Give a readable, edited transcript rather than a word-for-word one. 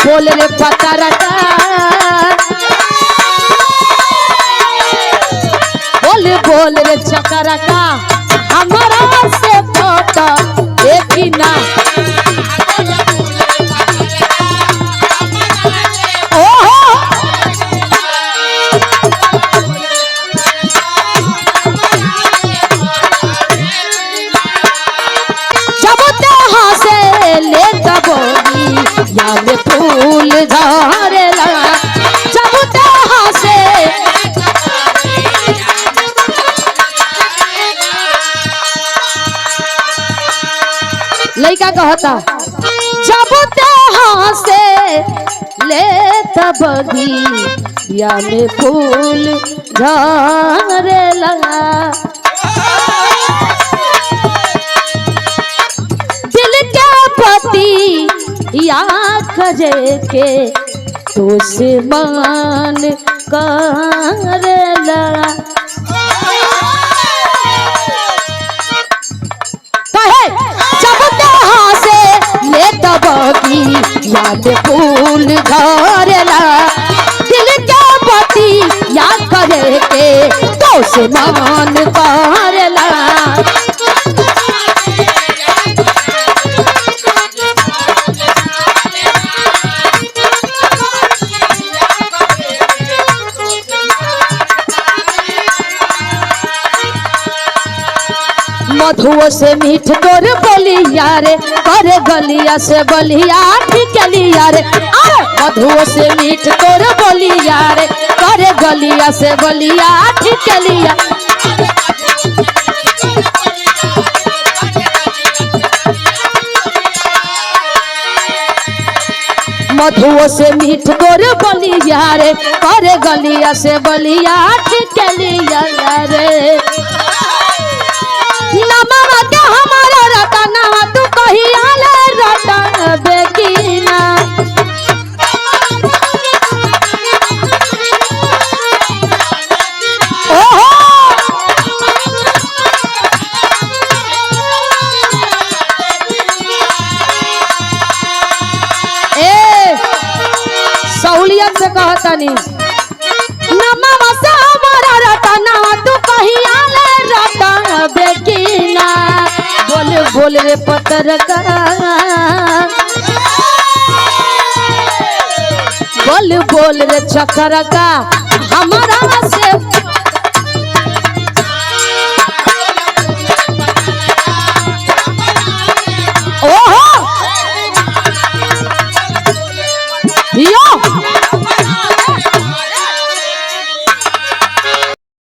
बोल रे पतरा का बोल रे चकरा का हमारा से फोटो देखी ना या में फूल झरे लगा जब से लड़का कहता जब से ले तब या में फूल झरे लगा दिल के पति या खजे के तो से मान करला कहे जब से ले तबगी याद फूल झरेला दिल के पति या करे के तो से मान करला मधुओ से मीठ तोर बोलिया रे करे गलिया से बलिया ठिकलिया रे मधुओ से मीठ तोर बोलिया रे करे गलिया से बलिया ठिकलिया मधुओ से मीठ तोर बोलिया रे करे गलिया से बलिया ठिकलिया रे नमवा के हमारा रतनवा तू कहिया ले रतन बेकीना ओहो ए सहूलियत से कहतनी नमवा से हमारा रतनवा तू कहिया ले रतन बेकीना बोल रे पतर का बोल रे चक्कर का हमारा से